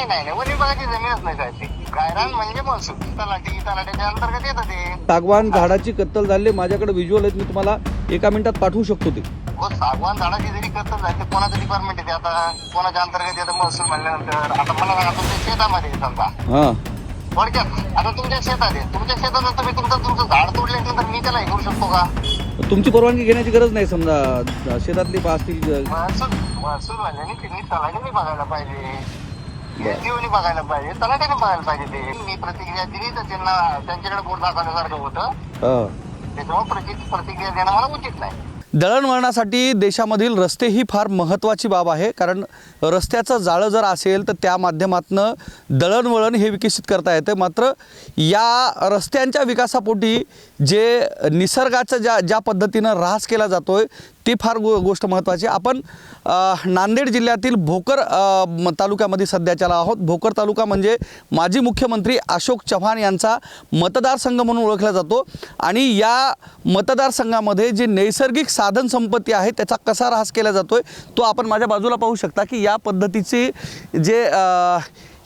नाही वनी विभागाची जमीनच नाही साहेब ती. गायरान म्हणजे महसूल तलाठीच्या अंतर्गत येतं ते. सागवान झाडाची कत्तल झाली, माझ्याकडे व्हिज्युअल आहेत, मी तुम्हाला एका मिनिटात पाठवू शकतो ते. हो, सागवान झाडाची जरी कत्तल झाली तर कोणाचं डिपार्टमेंट येते आता, कोणाच्या अंतर्गत येतं महसूल म्हणल्यानंतर. आता मला सांगा, तुमच्या शेतामध्ये आहे समजा, हां थोडक्यात आता तुमच्या शेतात आहे, तुमच्या शेतात तुम्ही तुमचं झाड तोडल्यानंतर मी त्याला हे करू शकतो का? तुमची परवानगी घेण्याची गरज नाही. समजा शेतातली असतील महसूल म्हणल्याने त्यांनी तलाठ्याने बघायला पाहिजे, जीवनी बघायला पाहिजे, तलाठ्याने बघायला पाहिजे. ते मी प्रतिक्रिया दिली तर त्यांना त्यांच्याकडे बोट दाखवण्यासारखं होतं, त्याच्यामुळे प्रतिक्रिया देणं मला उचित नाही. दळणवळणासाठी देशामधील रस्ते ही फार महत्त्वाची बाब आहे, कारण रस्त्याचं जाळं जर असेल तर त्या माध्यमातून दळणवळण हे विकसित करता येते. मात्र या रस्त्यांच्या विकासापोटी जे निसर्गाचा ज्या पद्धतीनं ऱ्हास केला जातो आहे ती फार गोष्ट महत्त्वाची. आपण नांदेड जिल्ह्यातील भोकर तालुक्यामध्ये सध्याच्याला आहोत. भोकर तालुका म्हणजे माजी मुख्यमंत्री अशोक चव्हाण यांचा मतदारसंघ म्हणून ओळखला जातो आणि या मतदारसंघामध्ये जे नैसर्गिक साधन संपत्ती आहे त्याचा कसा ऱ्हास केला जातो आहे तो आपण माझ्या बाजूला पाहू शकता की या पद्धतीचे जे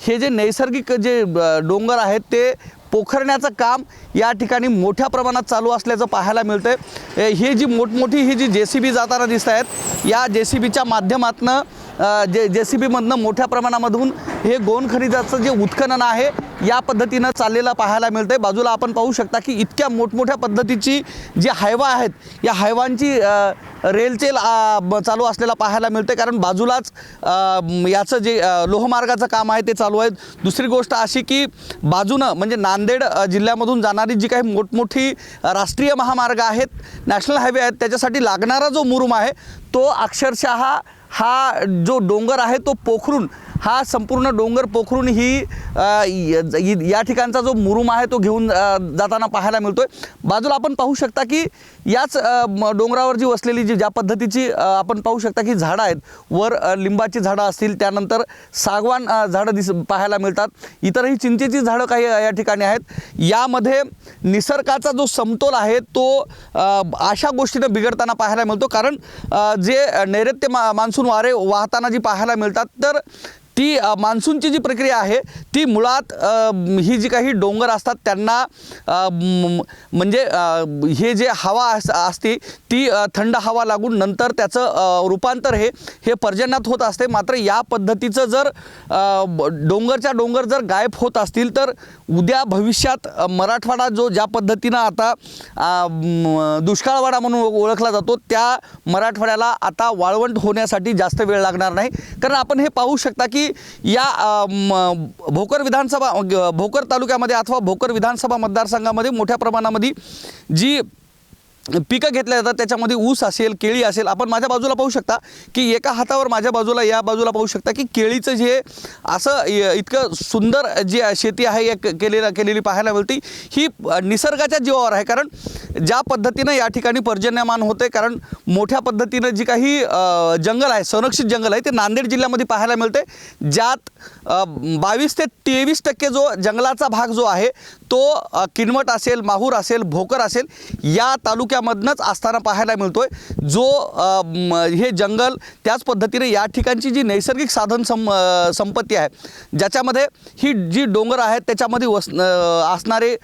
हे जे नैसर्गिक जे डोंगर आहेत ते पोखरण्याचं काम या ठिकाणी मोठ्या प्रमाणात चालू असल्याचं पाहायला मिळतं आहे. ही जी मोठमोठी ही जी JCB जाताना दिसत आहेत, या JCBच्या माध्यमातनं JCBमधनं मोठ्या प्रमाणामधून हे गोंड खनिजाचं जे उत्खनन आहे या पद्धतीनं चाललेलं पाहायला मिळतं आहे. बाजूला आपण पाहू शकता की इतक्या मोठमोठ्या पद्धतीची जी हायवा आहेत या हायवांची रेलचेल चालू असलेला पाहायला मिळते, कारण बाजूलाच याचं जे लोहमार्गाचं काम आहे ते चालू आहे. दुसरी गोष्ट अशी की बाजूनं म्हणजे नांदेड जिल्ह्यामधून जाणारी जी काही मोठमोठी राष्ट्रीय महामार्ग आहेत, नॅशनल हायवे आहेत, त्याच्यासाठी लागणारा जो मुरुम आहे तो अक्षरशः हा जो डोंगर आहे तो पोखरून, हा संपूर्ण डोंगर पोखरून ही या ठिकाणचा जो मुरुम आहे तो घेऊन जाताना पाहायला मिळतोय. बाजूला आपण पाहू शकता की याच डोंगरावर जी वसलेली जी ज्या पद्धतीची आपण पाहू शकता की झाडं आहेत, वर लिंबाची झाडं असतील, त्यानंतर सागवान झाडं पाहायला मिळतात, इतरही चिंचेची झाडं काही या ठिकाणी आहेत. यामध्ये निसर्गाचा जो समतोल आहे तो अशा गोष्टीनं बिघडताना पाहायला मिळतो, कारण जे नैऋत्य मान्सून वारे वाहताना जी पाहायला मिळतात तर ती मान्सूनची जी प्रक्रिया आहे ती मुळात ही जी काही डोंगर असतात त्यांना म्हणजे हे जे हवा असते ती थंड हवा लागून नंतर त्याचं रूपांतर हे पर्जन्यात होत असते. मात्र या पद्धतीचं जर डोंगरच्या डोंगर जर गायब होत असतील तर उद्या भविष्यात मराठवाडा जो ज्या पद्धतीनं आता दुष्काळवाडा म्हणून ओळखला जातो त्या मराठवाड्याला आता वाळवंट होण्यासाठी जास्त वेळ लागणार नाही. कारण आपण हे पाहू शकता की या भोकर तालुक्यामध्ये अथवा भोकर विधानसभा मतदारसंघामध्ये मोठ्या प्रमाणामध्ये जी पिकं घेतल्या जातात त्याच्यामध्ये ऊस असेल, केळी असेल. आपण माझ्या बाजूला पाहू शकता की एका हातावर माझ्या बाजूला या बाजूला पाहू शकता की केळीचं जे असं इतकं सुंदर जी शेती आहे केलेली पाहायला मिळते. ही निसर्गाच्या जीवावर आहे, कारण ज्या पद्धतीनं या ठिकाणी पर्जन्यमान होते, कारण मोठ्या पद्धतीनं जी काही जंगल आहे, संरक्षित जंगल आहे ते नांदेड जिल्ह्यामध्ये पाहायला मिळते, ज्यात 22 ते 23% जो जंगलाचा भाग जो आहे तो किनवट असेल, माहूर असेल, भोकर असेल या तालुक्यामधनंच असताना पाहायला मिळतोय. जो हे जंगल त्याच पद्धतीने या ठिकाणची जी नैसर्गिक साधन संपत्ती आहे, ज्याच्यामध्ये ही जी डोंगर आहेत त्याच्यामध्ये असणारे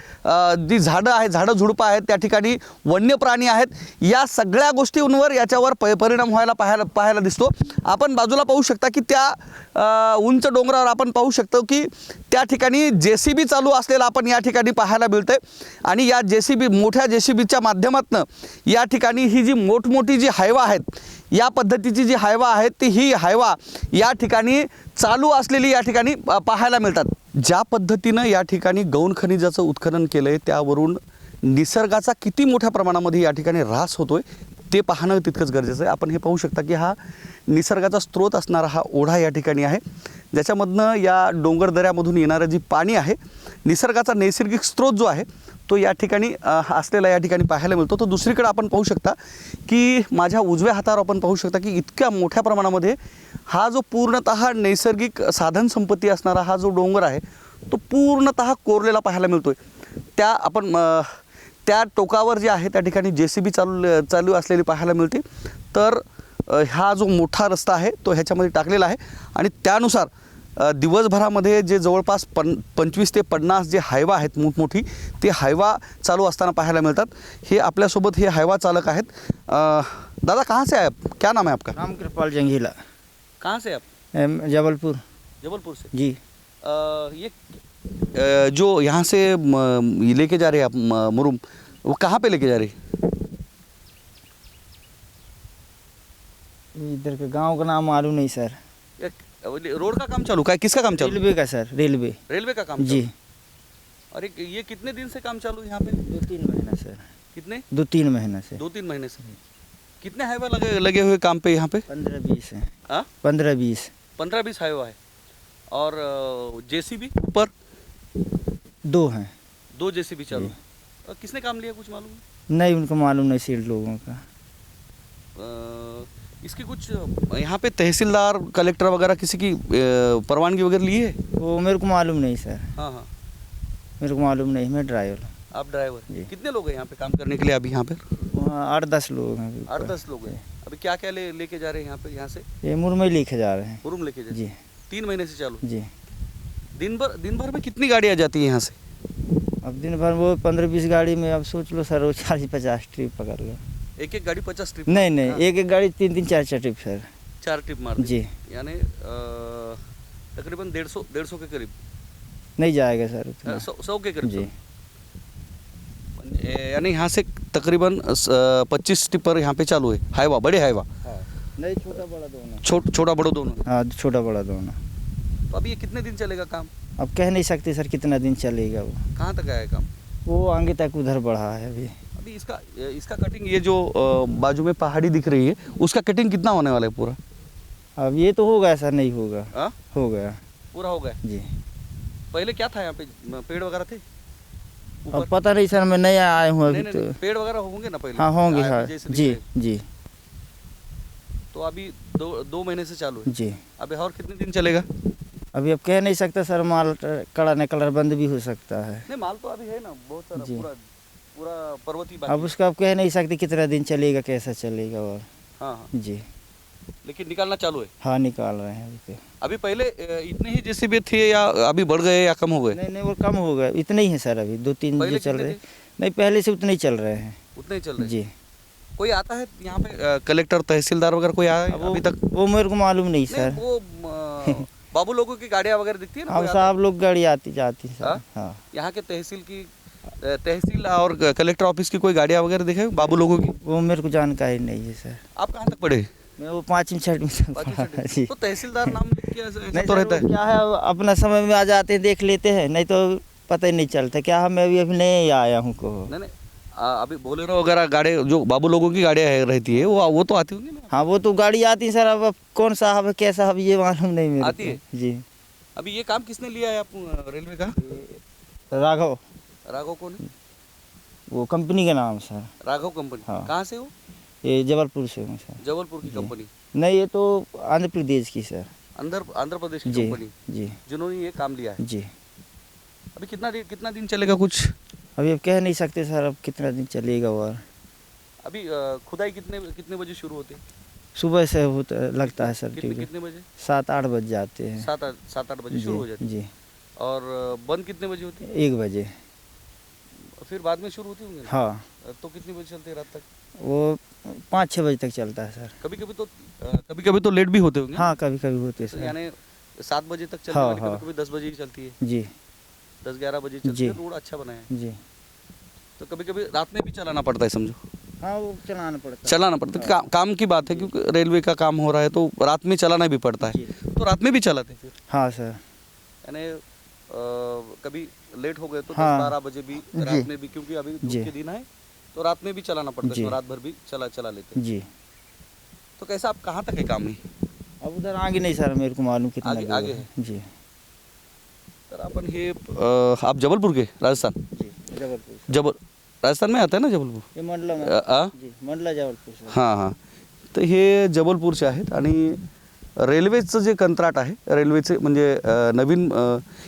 जी झाडं आहेत, झाडं झुडपं आहेत, त्या ठिकाणी वन्य प्राणी आहेत, या सगळ्या गोष्टींवर याच्यावर परिणाम व्हायला पाहायला दिसतो. आपण बाजूला पाहू शकता की त्या उंच डोंगरावर आपण पाहू शकतो की त्या ठिकाणी JCB चालू असलेला आपण या ठिकाणी पाहायला मिळतंय आणि या मोठ्या JCBच्या माध्यमातून या ठिकाणी ही जी मोठमोठी जी हायवा आहेत, या पद्धतीची जी हायवा आहेत ती ही हायवा या ठिकाणी चालू असलेली या ठिकाणी पाहायला मिळतात. ज्या पद्धतीनं या ठिकाणी गौण खनिजाचं उत्खनन केलं आहे त्यावरून निसर्गाचा किती मोठ्या प्रमाणामध्ये या ठिकाणी ऱ्हास होतोय ते पाहणं तितकंच गरजेचं आहे. आपण हे पाहू शकता की हा निसर्गाचा स्रोत असणारा हा ओढा या ठिकाणी आहे, ज्याच्यामधनं या डोंगर दऱ्यामधून येणारं जी पाणी आहे, निसर्गाचा नैसर्गिक स्रोत जो आहे तो या ठिकाणी असलेला या ठिकाणी पाहायला मिळतो. तर दुसरीकडे आपण पाहू शकता की माझ्या उजव्या हातावर आपण पाहू शकता की इतक्या मोठ्या प्रमाणामध्ये हा जो पूर्णतः नैसर्गिक साधन संपत्ती असणारा हा जो डोंगर आहे तो पूर्णतः कोरलेला पाहायला मिळतोय. त्या टोकावर जे आहे त्या ठिकाणी JCB चालू असलेली पाहायला मिळते. तर हा जो मोठा रस्ता आहे तो ह्याच्यामध्ये टाकलेला आहे आणि त्यानुसार दिवसभरामध्ये जे जवळपास 25 ते 50 जे हायवा आहेत मोठमोठी ते हायवा चालू असताना पाहायला मिळतात. हे आपल्यासोबत हे हायवा चालक आहेत. दादा कहाँ से आए आप, क्या नाम है आपका? राम कृपाल जंगीला, कहाँ से आप? जबलपुर जबलपुर से. जी। ये जो यहाँ से लेके जा रहे हैं आप मुरुम, वो कहाँ पे लेके जा रहे हैं? इधर के गांव का नाम मालूम नहीं सर। रोड का काम चालू का है, किसका काम चालू? रेलवे का सर, रेलवे। रेलवे का काम जी। चालू? अरे ये कितने दिन से काम चालू है यहाँ पे? 2-3 महीना सर। कितने? 2-3 महीना से। 2-3 महीने से. कितने हाईवा लगे हुए काम पे यहाँ पे? 15-20 है। हाँ 15-20। 15-20 हाईवा है. और जेसीबी ऊपर 2 हैं। 2 जेसीबी चालू. जी। और किसने काम लिया कुछ मालूम है? नहीं, उनको मालूम नहीं सीट लोगों का। इसकी कुछ यहाँ पे तहसीलदार कलेक्टर वगैरह किसी की परवानगी वगैरह ली है? वो मेरे को मालूम नहीं सर, हाँ हाँ. मेरे को मालूम नहीं, मैं ड्राइवर हूँ। आप ड्राइवर. जी। कितने लोग हैं यहाँ पे काम करने के लिए अभी यहाँ पे? वहाँ 8-10 लोग हैं। 8-10 लोग हैं. अभी क्या क्या लेके जा रहे हैं यहाँ पे, यहाँ से? ये मुरमई लेके जा रहे हैं। मुरुम लेके जा रहे जी हैं. 3 महीने से चालू. जी। दिन भर में कितनी गाड़ियाँ जाती हैं यहाँ से? अब दिन भर वो 15-20 गाड़ी में, अब सोच लो सर, वो 40-50 ट्रिप पकड़ लो। एक गाड़ी 50 ट्रिप? नहीं नहीं, हाँ। एक गाड़ी 3-3 4-4 ट्रिप सर। 4 ट्रिप मार जी। यानी तकरीबन 150 के करीब. नहीं जाएगा सर उतना। 100 के करीब. जी। यानी यहाँ से तकरीबन 25 टिपर यहाँ पे चालू है. हाईवा, बड़े हाईवा. नहीं, छोटा बड़ा दोनों। छोटा बड़ा दोनों. हाँ, छोटा बड़ा दोनों। तो अभी ये कितने दिन चलेगा काम? अब कह नहीं सकते सर कितना दिन चलेगा वो। कहाँ तक आया काम? वो आगे तक उधर बढ़ा है अभी। अभी इसका कटिंग, ये जो बाजू में पहाड़ी दिख रही है उसका कटिंग कितना होने वाला है पूरा? अब ये तो हो गया सर, नहीं होगा। हाँ? हो गया पूरा हो गया. जी। पहले क्या था यहाँ पे, पेड़ वगैरह थे? अब पता नहीं सर, मैं नहीं आया हूँ अभी नहीं, तो। नहीं, पेड़ वगैरह होंगे ना पहले? हाँ होंगे आया हाँ। जैसे दिख जी रहे. जी तो अभी 2 महीने से चालू है. जी। अभी और कितने दिन चलेगा? अभी अब कह नहीं सकता सर, माल कलर बंद भी हो सकता है। नहीं, माल तो अभी है ना बहुत सारा. जी। पूरा पर्वतीय अब बाकी. उसका अब कह नहीं सकते कितना दिन चलेगा, कैसा चलेगा। और हाँ हाँ. जी। लेकिन निकालना चालू है. हाँ, निकाल रहे हैं अभी तो। अभी पहले इतने ही जेसीबी थे या अभी बढ़ गए या कम हो गए? नहीं नहीं, वो कम हो गया, इतने ही है सर। अभी 2-3 पहले जो चल कितने रहे। थे? नहीं, पहले से उतने ही चल रहे हैं। उतने ही चल रहे हैं. जी। कोई आता है यहाँ पे कलेक्टर तहसीलदार वगैरह कोई आया है अब अभी तक? वो मेरे को मालूम नहीं नहीं, सर। वो बाबू लोगों की गाड़ियाँ वगैरह दिखती है ना? अब कोई आता साहब लोग गाड़ी आती जाती हाँ? सर। हाँ। है? यहाँ के तहसील और कलेक्टर ऑफिस की कोई गाड़ियाँ वगैरह दिखे बाबू लोगों की? वो मेरे को जानकारी नहीं है सर। आप कहाँ तक पढ़े? मैं वो 5वीं 6वीं तक पढ़ा है। जी। तो तहसीलदार नाम लिख के ऐसा नहीं तो सर, रहता वो है. क्या है, अपना समय में आ जाते हैं, देख लेते हैं, नहीं तो पता ही नहीं चलता। क्या है, मैं अभी नहीं आया हूँ को। नहीं नहीं, अभी बोलेरो वगैरह गाड़ी जो बाबू लोगों की गाड़ियाँ रहती है वो तो आती होंगी ना? हाँ, वो तो गाड़ी आती है सर। अब कौन साहब है, कैसा है, ये मालूम नहीं मेरे आती को। है? जी। अभी ये काम किसने लिया है आप रेलवे का? राघव, राघव कौन है? वो कंपनी का नाम सर। राघव कंपनी. हाँ। कहाँ से हो? ये जबलपुर से हूँ सर। जबलपुर की जी। कंपनी? नहीं, ये तो आंध्र प्रदेश की सर। आंध्र प्रदेश की जी कंपनी जी जिन्होंने ये काम लिया है. जी। अभी कितना दिन चलेगा कुछ? अभी अब कह नहीं सकते सर, अब कितना दिन चलेगा। और अभी खुदाई कितने बजे शुरू होती है? सुबह से होता लगता है सर। कितने बजे? 7-8 बज जाते हैं। 7-8 बजे शुरू हो जाती है. जी। और बंद कितने बजे होती है? 1 बजे। फिर बाद में शुरू होती होंगी ना? हाँ, तो कितने बजे चलते हैं रात तक? वो 5-6 बजे तक चलता है सर। कभी कभी तो लेट भी होते होंगे. हाँ, कभी कभी होते हैं तो सर। यानी 7 बजे तक चलती हाँ, है, हाँ। कभी 10 बजे ही चलती है. जी 10-11 बजे चलती जी। है. रोड अच्छा बना है. जी। तो कभी कभी रात में भी चलाना पड़ता है समझो. हाँ, वो चलाना पड़ता है। चलाना पड़ता है. काम की बात है क्योंकि रेलवे का काम हो रहा है तो रात में चलाना भी पड़ता है. जी। तो रात में भी चलाते हैं फिर? हाँ सर। यानी कभी लेट हो गए तो हाँ। 10-12 बजे भी जी। रात में भी, क्योंकि अभी धूप जी। के दिन है तो रात में भी चलाना पड़ता है. जी। तो रात भर भी चला लेते हैं. जी। तो कैसा, आप कहाँ तक है काम में? अब उधर आगे नहीं सर, मेरे को मालूम कितना आगे- दूर आगे है। जी तर आपण हे आप जबलपुर के राजस्थान? जी। जबलपुर राजस्थान में आता है ना जबलपूर? ये मंडला में। जी, मंडला जबलपूर सर। हां हां. तर हे जबलपूरचे आहेत आणि रेल्वेचं जे कंत्राट आहे, रेल्वेचे म्हणजे नवीन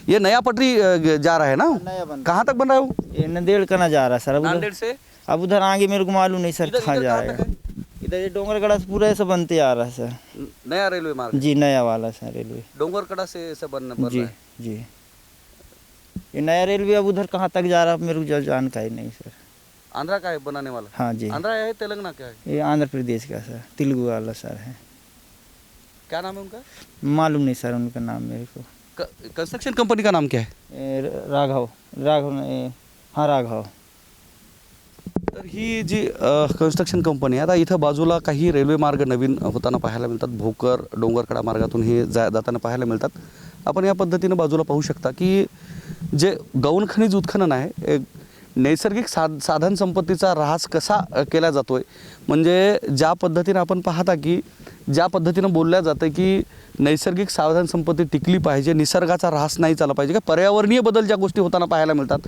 ये नया पटरी जा रहा है ना? नया बन कहाँ तक बन रहा है वो? ये नांदेड़ का ना जा रहा है सर। अब नांदेड़ से अब उधर आगे मेरे को मालूम नहीं सर इधर कहाँ कहाँ जाएगा। तक है? इधर ये डोंगरगढ़ से पूरा ऐसा बनते आ रहा है सर। नया रेलवे मार्ग जी नया वाला सर रेलवे। डोंगरकडा से बनना बन जी रहा है। जी ये नया रेलवे अब उधर कहाँ तक जा रहा है मेरे को जानकारी नहीं सर। आंध्रा का है बनाने वाला? हाँ जी आंध्रा है तेलंगाना क्या है? ये आंध्र प्रदेश का सर तेलुगु वाला सर है। क्या नाम है उनका? मालूम नहीं सर उनका नाम मेरे को। कंस्ट्रक्शन कंपनी का नाम क्या है? राघव हाँ राघव। तर ही जी कन्स्ट्रक्शन कंपनी आहे, आता इथं बाजूला काही रेल्वे मार्ग नवीन होताना पाहायला मिळतात. भोकर डोंगरकडा मार्गातून हे जाताना पाहायला मिळतात. आपण या पद्धतीनं बाजूला पाहू शकता की जे गौण खनिज उत्खनन आहे, एक नैसर्गिक साधन संपत्तीचा ऱ्हास कसा केला जातोय. म्हणजे ज्या पद्धतीनं आपण पाहता की ज्या पद्धतीनं बोलल्या जातं की नैसर्गिक साधन संपत्ती टिकली पाहिजे, निसर्गाचा ऱ्हास नाही झाला पाहिजे, का पर्यावरणीय बदल ज्या गोष्टी होताना पाहायला मिळतात.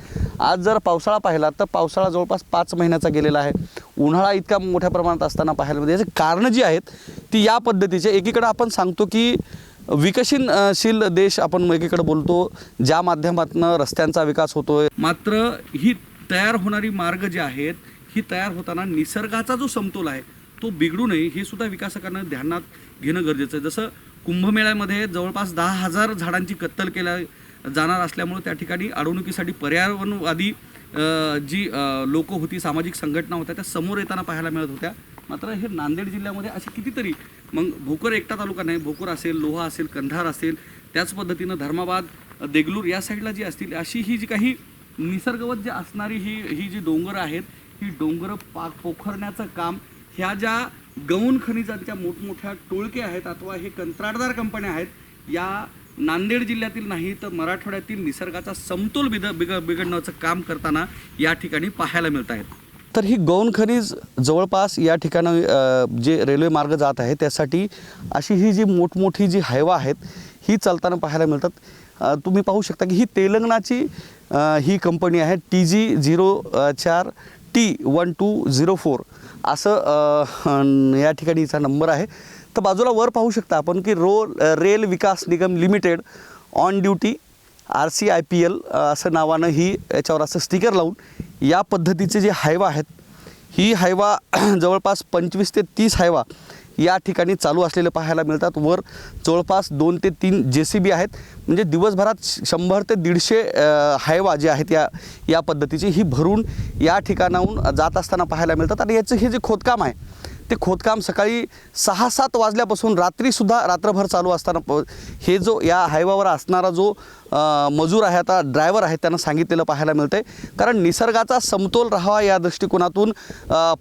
आज जर पावसाळा पाहिला तर पावसाळा जवळपास 5 महिन्याचा गेलेला आहे. उन्हाळा इतका मोठ्या प्रमाणात असताना पाहायला मिळते. याची कारणं जी आहेत ती या पद्धतीचे, एकीकडे आपण सांगतो की विकसनशील देश आपण एकीकडे बोलतो, ज्या माध्यमातून रस्त्यांचा विकास होतोय, मात्र ही तयार होणारी मार्ग जे आहेत ही तयार होताना निसर्गाचा जो समतोल आहे तो बिघडू नये हे सुद्धा विकासकांना ध्यानात घेणं गरजेचं आहे. जसं कुंभमेळ्यामध्ये जवळपास 10,000 झाडांची कत्तल केल्या जाणार असल्यामुळे त्या ठिकाणी अडवणुकीसाठी पर्यावरणवादी जी लोक होती, सामाजिक संघटना होत्या, त्या समोर येताना पाहायला मिळत होत्या. मात्र हे नांदेड जिल्ह्यामध्ये असे कितीतरी, मग भोकर एकटा तालुका नाही, भोकर असेल, लोहा असेल, कंधार असेल, त्याच पद्धतीनं धर्माबाद, देगलूर या साईडला जी असतील अशी ही जी काही निसर्गवत जे असणारी ही जी डोंगर आहेत, ही डोंगर पोखरण्याचं काम ह्या ज्या गौण खनिजांच्या मोठमोठ्या टोळके आहेत अथवा हे कंत्राटदार कंपन्या आहेत, या नांदेड जिल्ह्यातील नाही तर मराठवाड्यातील निसर्गाचा समतोल बिघडण्याचं काम करताना या ठिकाणी पाहायला मिळत आहेत. तर ही गौण खनिज जवळपास या ठिकाणी जे रेल्वे मार्ग जात आहे त्यासाठी अशी ही जी मोठमोठी जी हायवा आहेत ही चालताना पाहायला मिळतात. तुम्ही पाहू शकता की ही तेलंगणाची ही कंपनी आहे, TG04 T1204 असं या ठिकाणी हिचा नंबर आहे. तर बाजूला वर पाहू शकता आपण की rail Vikas Nigam limited on duty RCIPL असं नावानं ही याच्यावर असं स्टिकर लावून या पद्धतीचे जे हायवा आहेत, ही हायवा जवळपास 25 ते 30 हायवा या ठिकाणी चालू असलेले पाहायला मिळतात. वर जवळपास 2 ते 3 JCB आहेत. म्हणजे दिवसभरात 100 ते 150 हायवा जे आहेत या पद्धतीची ही भरून या ठिकाणाहून जात असताना पाहायला मिळतात. आणि याचं हे जे खोदकाम आहे ते खोदकाम सकाळी 6-7 वाजल्यापासून रात्रभर चालू असताना हे जो या हायवावर असणारा जो मजूर आहे, आता ड्रायव्हर आहे, त्यांना सांगितलेलं पाहायला मिळतं आहे. कारण निसर्गाचा समतोल राहावा या दृष्टिकोनातून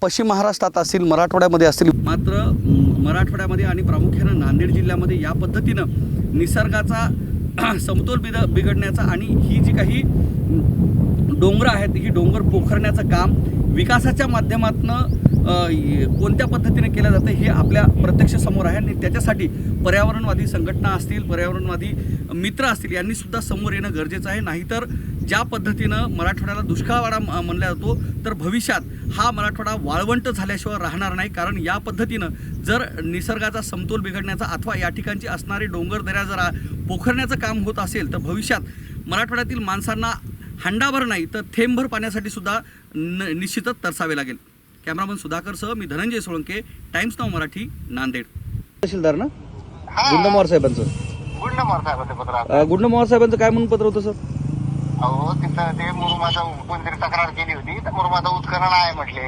पश्चिम महाराष्ट्रात असतील, मराठवाड्यामध्ये असतील, मात्र मराठवाड्यामध्ये आणि प्रामुख्यानं नांदेड जिल्ह्यामध्ये या पद्धतीनं निसर्गाचा समतोल बिघडण्याचा आणि ही जी काही डोंगर आहेत ही डोंगर पोखरण्याचं काम विकासाच्या माध्यमातून कोणत्या पद्धतीने केलं जातं हे आपल्या प्रत्यक्ष समोर आहे. आणि त्याच्यासाठी पर्यावरणवादी संघटना असतील, पर्यावरणवादी मित्र असतील, यांनी सुद्धा समोर येणं गरजेचं आहे. नाहीतर ज्या पद्धतीनं मराठवाड्याला दुष्काळवाडा म्हणला जातो तर भविष्यात हा मराठवाडा वाळवंट झाल्याशिवाय राहणार नाही. कारण या पद्धतीनं जर निसर्गाचा समतोल बिघडण्याचा अथवा या ठिकाणची असणारी डोंगरदऱ्या जर पोखरण्याचं काम होत असेल तर भविष्यात मराठवाड्यातील माणसांना हंडाभर नाही तर थेंबभर पाण्यासाठी सुद्धा निश्चितच तरसावे लागेल. कॅमेरामन सुधाकरसह मी धनंजय सोळंके, टाइम्स नाव मराठी, नांदेड. तहसीलदार ना गुंडमोहर साहेबांचं गुंडमोहर साहेबांचं काय म्हणून पत्र होतं सर? अहो तिथं ते मुरुमाचा कोणतरी तक्रार केली होती तर मुरुमाचा उत्खनन आहे म्हटले.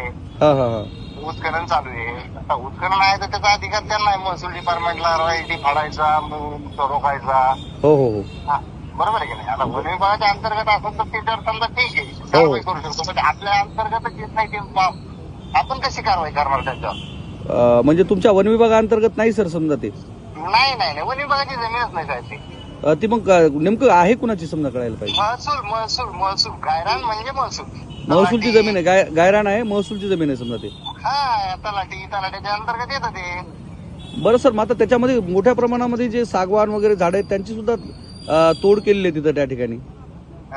उत्खनन चालू आहे. आता उत्खनन आहे तर त्याचा अधिकार त्यांना आहे, महसूल डिपार्टमेंटला रॉयल्टी फाडायचा, रोखायचा. हो हो हो बरोबर आहे की नाही. आता वन विभागाच्या अंतर्गत असेल तर ते जर समजा ठीक आहे, कारवाई करू शकतो. म्हणजे आपल्या अंतर्गतच येत नाही ते आपण कशी कारवाई करणार त्याच्यावर? म्हणजे तुमच्या वन विभागाअंतर्गत नाही सर समजा ते? नाही वन विभागाची जमीनच नाही साहेब ती. ती मग नेमकं आहे कुणाची समजा कळायला पाहिजे. महसूल गायरान म्हणजे महसूलची जमीन आहे, गायरान आहे, महसूलची जमीन आहे समजा ते. हा तलाठ्याच्या अंतर्गत येतं ते. बरं सर, मात्र त्याच्यामध्ये मोठ्या प्रमाणामध्ये जे सागवान वगैरे झाड आहेत त्यांची सुद्धा तोड केलेली आहे तिथं त्या ठिकाणी.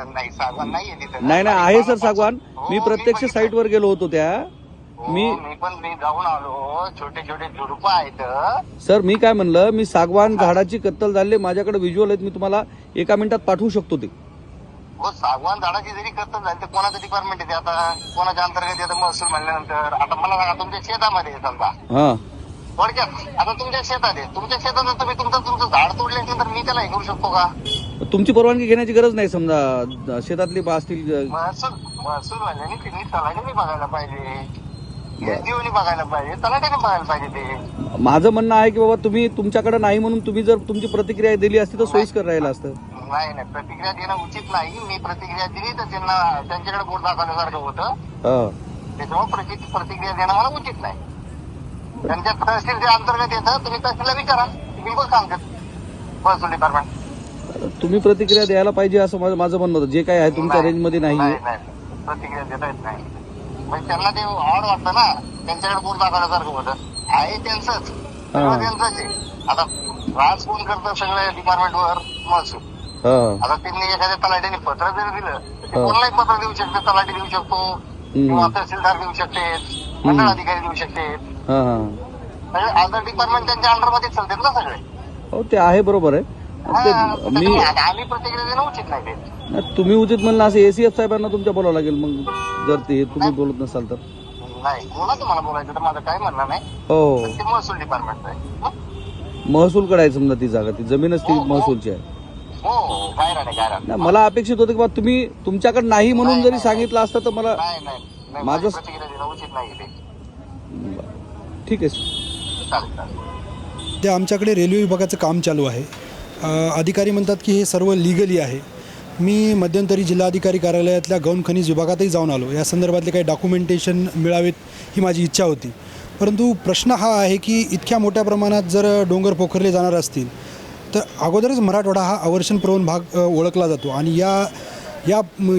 नाही सागवान नाहीये तिथं. नाही आहे सर सागवान. मी प्रत्यक्ष साईटवर गेलो होतो त्या. मी जाऊन आलो. छोटे झुडपं आहेत सर. मी काय म्हणलं, मी सागवान झाडाची कत्तल झाली, माझ्याकडे व्हिज्युअल आहेत, मी तुम्हाला 1 मिनिटात पाठवू शकतो ते. हो सागवान झाडाची जरी कत्तल झाली तर कोणाचं डिपार्टमेंट येते आता, कोणाच्या अंतर्गत येतं महसूल म्हणल्यानंतर. आता मला सांगा तुमच्या शेतामध्ये समजा थोडक्यात आता तुमच्या शेतात आहे, तुमच्या शेतात तुम्ही तुमचं झाड तोडले असेल तर मी त्याला हे करू शकतो का? तुमची परवानगी घेण्याची गरज नाही. समजा शेतातली असतील महसूलवाल्याने त्यांनी तलाठ्याने बघायला पाहिजे, एसडीओने बघायला पाहिजे, तलाठ्याने बघायला पाहिजे. ते माझं म्हणणं आहे की बाबा तुम्ही तुमच्याकडे नाही म्हणून तुम्ही जर तुमची प्रतिक्रिया दिली असती तर सोयीस्कर राहिलं असतं. नाही प्रतिक्रिया देणं उचित नाही. मी प्रतिक्रिया दिली तर त्यांना त्यांच्याकडे बोट दाखवल्यासारखं होतं. त्याच्यामुळे प्रतिक्रिया देणं मला उचित नाही. त्यांच्या तहसीलच्या अंतर्गत येतं, तुम्ही तहसीलला विचारा, बिलकुल सांगतात महसूल डिपार्टमेंट. तुम्ही प्रतिक्रिया द्यायला पाहिजे असं माझं म्हणणं होतं. जे काय आहे तुमच्या रेंजमध्ये नाहीये. प्रतिक्रिया देता येत नाही. म्हणजे त्यांना ते ऑड वाटतं ना, त्यांच्याकडे बोट दाखवल्यासारखं होतं. आहे त्यांचंच, सगळं त्यांचंच आहे. आता राज कोण करतं सगळ्या डिपार्टमेंटवर? महसूल. आता त्यांनी एखाद्या तलाठ्याने पत्र जर दिलं तर कोणालाही पत्र देऊ शकते, तलाठी देऊ शकतो किंवा तहसीलदार देऊ शकते, मंडळ अधिकारी देऊ शकते. सगळे अदर डिपार्टमेंट त्यांच्या अंडरमध्ये चालतात ना सगळे. हो ते आहे, बरोबर आहे. आम्ही प्रतिक्रिया देणं उचित नाही. ते तुम्ही उचित म्हणलं असं एसीएफ साहेबांना तुमच्या बोलावं लागेल मग, जर ते तुम्ही बोलत नसाल तर. नाही, कोणा तुम्हाला बोलायचं तर माझं काय म्हणणं नाही. हो, ते महसूल डिपार्टमेंट आहे. महसूलकडे आहे समजा ती जागा, ती जमीनच ती महसूलची आहे. हो, गायरान आहे, गायरान. मला अपेक्षित होतं की बाबा तुम्ही तुमच्याकडे नाही म्हणून जरी सांगितलं असतं तर मला माझं प्रतिक्रिया देणं उचित नाही. ते ठीक आहे. चालेल. ते आमच्याकडे रेल्वे विभागाचं काम चालू आहे. अधिकारी म्हणतात की हे सर्व लिगली आहे. मी मध्यंतरी जिल्हाधिकारी कार्यालयातल्या गौण खनिज विभागातही जाऊन आलो. या संदर्भातले काही डॉक्युमेंटेशन मिळावेत ही माझी इच्छा होती. परंतु प्रश्न हा आहे की इतक्या मोठ्या प्रमाणात जर डोंगर पोखरले जाणार असतील तर अगोदरच मराठवाडा हा अवर्षणप्रवण भाग ओळखला जातो आणि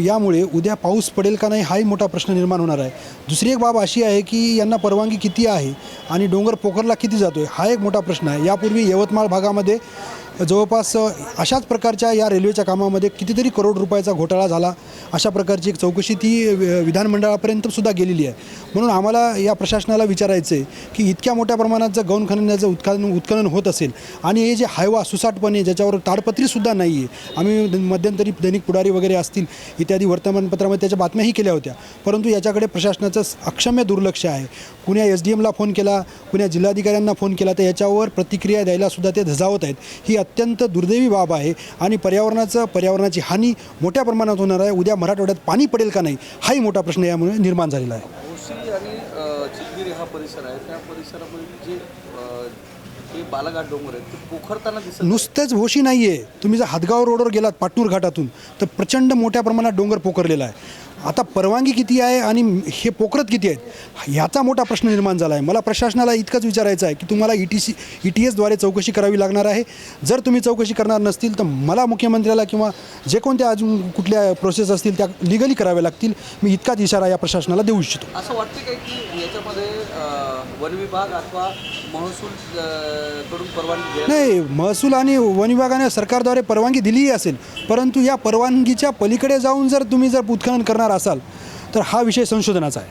यामुळे उद्या पाऊस पडेल का नाही हाही मोठा प्रश्न निर्माण होणार आहे. दुसरी एक बाब अशी आहे की यांना परवानगी किती आहे आणि डोंगर पोखरला किती जातो आहे हा एक मोठा प्रश्न आहे. यापूर्वी यवतमाळ भागामध्ये जवळपास अशाच प्रकारच्या या रेल्वेच्या कामामध्ये कितीतरी करोड रुपयाचा घोटाळा झाला. अशा प्रकारची एक चौकशी ती विधानमंडळापर्यंत सुद्धा गेलेली आहे. म्हणून आम्हाला या प्रशासनाला विचारायचं आहे की इतक्या मोठ्या प्रमाणात जर गौण खननाचं उत्खनन होत असेल आणि हे जे हायवा सुसाटपणे ज्याच्यावर ताडपत्रीसुद्धा नाही आहे, आम्ही मध्यंतरी दैनिक पुढारी वगैरे असतील इत्यादी वर्तमानपत्रामध्ये त्याच्या बातम्याही केल्या होत्या, परंतु याच्याकडे प्रशासनाचं अक्षम्य दुर्लक्ष आहे. कुण्या SDMला फोन केला, कुण्या जिल्हाधिकाऱ्यांना फोन केला तर याच्यावर प्रतिक्रिया द्यायलासुद्धा ते धजावत आहेत. ही अत्यंत दुर्दैवी बाब आहे आणि पर्यावरणाची हानी मोठ्या प्रमाणात होणार आहे. उद्या मराठवाड्यात पाणी पडेल का नाही हाही मोठा प्रश्न यामुळे निर्माण झालेला आहे. भोशी आणि चिखगिरी हा परिसर आहे, त्या परिसरामध्ये जे बालाघाट डोंगर आहेत ते पोखरताना दिसत. नुसतेच भोशी नाही आहे, तुम्ही जर हातगाव रोडवर गेलात पाटणूर घाटातून तर प्रचंड मोठ्या प्रमाणात डोंगर पोखरलेला आहे. आता परवानगी किती आहे आणि हे पोखरत किती आहेत ह्याचा मोठा प्रश्न निर्माण झाला आहे. मला प्रशासनाला इतकंच विचारायचं आहे की तुम्हाला ETSद्वारे चौकशी करावी लागणार आहे. जर तुम्ही चौकशी करणार नसतील तर मला मुख्यमंत्र्याला किंवा जे कोणत्या अजून कुठल्या प्रोसेस असतील त्या लिगली कराव्या लागतील. मी इतकाच इशारा या प्रशासनाला देऊ इच्छितो. असं वाटते काय की याच्यामध्ये वन विभाग अथवा महसूल कडून परवानगी नाही, महसूल आणि वन विभागाने सरकारद्वारे परवानगी दिलीही असेल, परंतु या परवानगीच्या पलीकडे जाऊन जर तुम्ही उत्खनन करणार असाल तर हा विषय संशोधनाचा आहे.